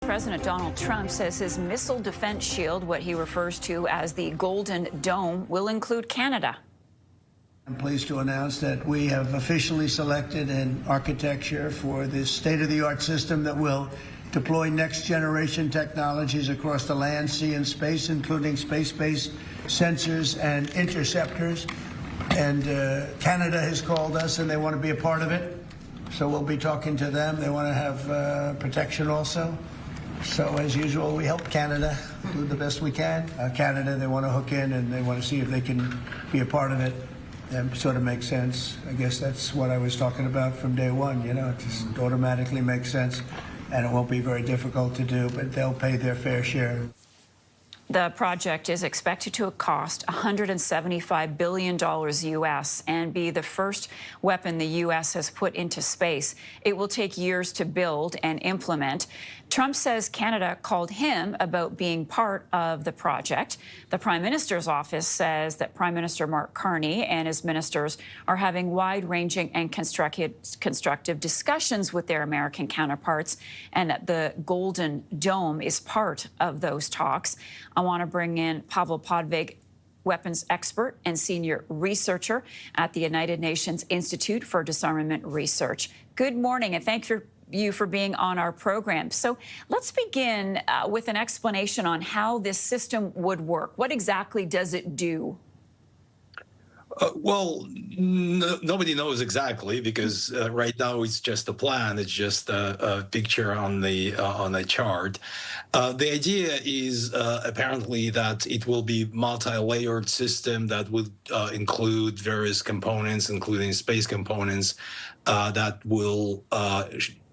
President Donald Trump says his missile defense shield, what he refers to as the Golden Dome, will include Canada. I'm pleased to announce that we have officially selected an architecture for this state-of-the-art system that will deploy next-generation technologies across the land, sea, and space, including space-based sensors and interceptors. And Canada has called us, and they want to be a part of it. So we'll be talking to them. They want to have protection also. So as usual, we help Canada do the best we can. Canada, they want to hook in, and they want to see if they can be a part of it. That sort of makes sense. I guess that's what I was talking about from day one. You know, it just automatically makes sense, and it won't be very difficult to do, but they'll pay their fair share. The project is expected to cost $175 billion U.S. and be the first weapon the U.S. has put into space. It will take years to build and implement. Trump says Canada called him about being part of the project. The Prime Minister's office says that Prime Minister Mark Carney and his ministers are having wide-ranging and constructive discussions with their American counterparts, and that the Golden Dome is part of those talks. I want to bring in Pavel Podvig, weapons expert and senior researcher at the United Nations Institute for Disarmament Research. Good morning, and thank you for being on our program. So let's begin with an explanation on how this system would work. What exactly does it do? Nobody knows exactly, because right now it's just a plan. It's just a picture on the chart. The idea is apparently that it will be multi-layered system that would include various components, including space components, that will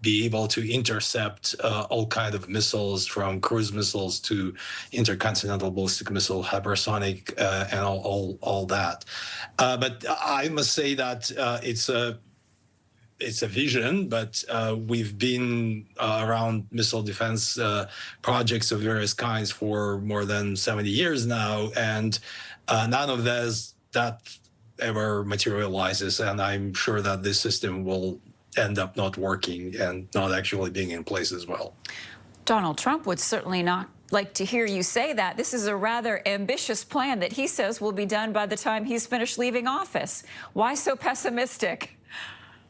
be able to intercept all kinds of missiles, from cruise missiles to intercontinental ballistic missile, hypersonic, and all that. But I must say that it's a vision, but we've been around missile defense projects of various kinds for more than 70 years now, and none of that ever materializes. And I'm sure that this system will end up not working and not actually being in place as well. Donald Trump would certainly not like to hear you say that. This is a rather ambitious plan that he says will be done by the time he's finished leaving office. Why so pessimistic?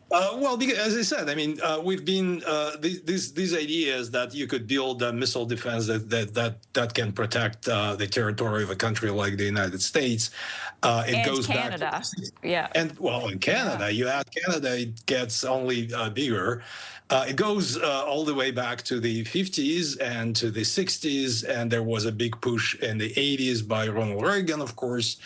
Well, because, as I said, I mean, we've been these ideas that you could build a missile defense that can protect the territory of a country like the United States. It goes Canada. Back to, yeah. And well, in Canada, you add Canada, it gets only bigger. It goes all the way back to the 50s and to the 60s, and there was a big push in the 80s by Ronald Reagan, of course,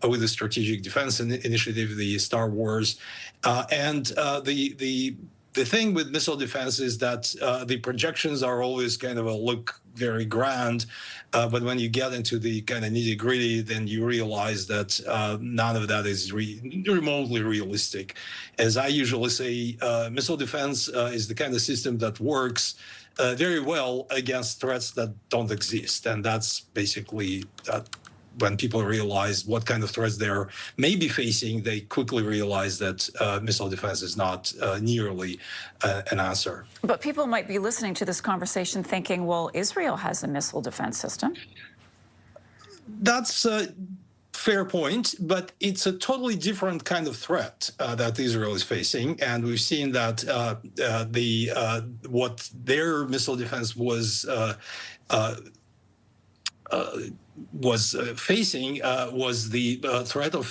with the Strategic Defense Initiative, the Star Wars. And the thing with missile defense is that the projections are always kind of look very grand, but when you get into the kind of nitty-gritty, then you realize that none of that is remotely realistic. As I usually say, missile defense is the kind of system that works very well against threats that don't exist, and that's basically when people realize what kind of threats they're maybe facing, they quickly realize that missile defense is not nearly an answer. But people might be listening to this conversation thinking, well, Israel has a missile defense system. That's a fair point, but it's a totally different kind of threat that Israel is facing. And we've seen that what their missile defense was facing was the threat of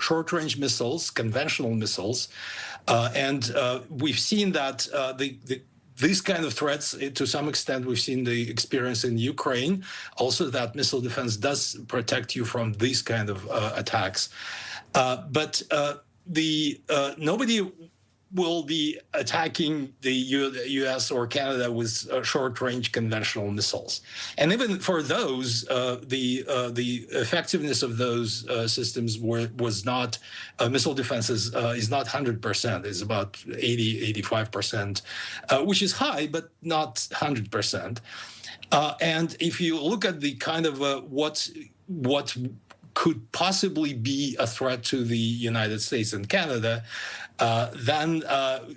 short-range missiles, conventional missiles, and we've seen that these kind of threats, to some extent, we've seen the experience in Ukraine. Also, that missile defense does protect you from these kind of attacks, but nobody will be attacking the U.S. or Canada with short-range conventional missiles. And even for those, the effectiveness of those systems was not, missile defenses is not 100%. It's about 85%, which is high, but not 100%. And if you look at the kind of what could possibly be a threat to the United States and Canada, then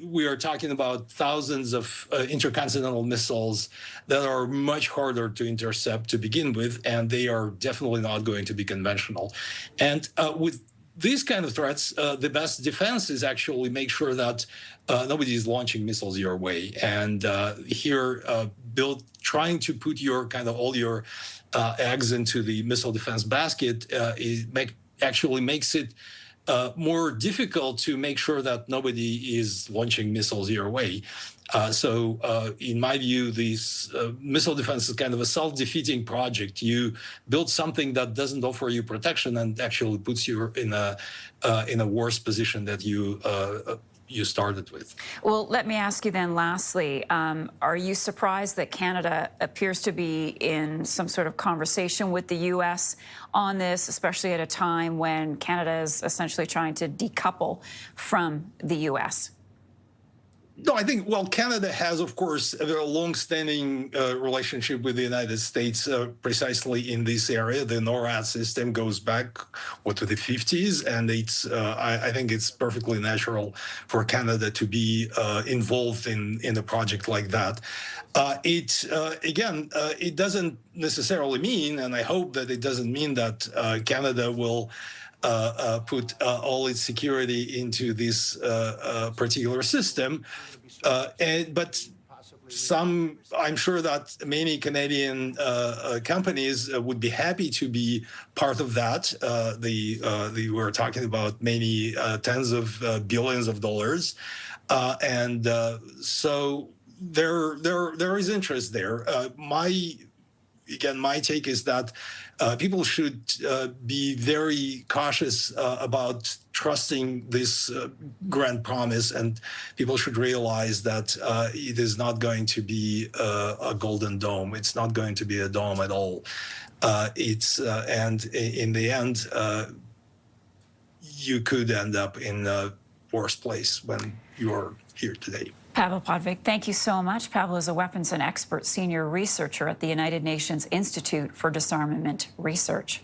we are talking about thousands of intercontinental missiles that are much harder to intercept to begin with, and they are definitely not going to be conventional. And with these kind of threats, the best defense is actually make sure that nobody is launching missiles your way. And here, trying to put your all your eggs into the missile defense basket actually makes it more difficult to make sure that nobody is launching missiles your way. So in my view, this missile defense is kind of a self-defeating project. You build something that doesn't offer you protection and actually puts you in a worse position that you started with. Well, let me ask you then, lastly, are you surprised that Canada appears to be in some sort of conversation with the U.S. on this, especially at a time when Canada is essentially trying to decouple from the U.S.? No, I think, well, Canada has, of course, a very long-standing relationship with the United States precisely in this area. The NORAD system goes back, to the 50s, and I think it's perfectly natural for Canada to be involved in a project like that. It doesn't necessarily mean, and I hope that it doesn't mean that Canada will put all its security into this particular system. But I'm sure that many Canadian companies would be happy to be part of that. We're talking about many tens of billions of dollars. So there is interest there. My take is that people should be very cautious about trusting this grand promise, and people should realize that it is not going to be a golden dome. It's not going to be a dome at all. And in the end, you could end up in a worse place when you're here today. Pavel Podvig, thank you so much. Pavel is a weapons and expert senior researcher at the United Nations Institute for Disarmament Research.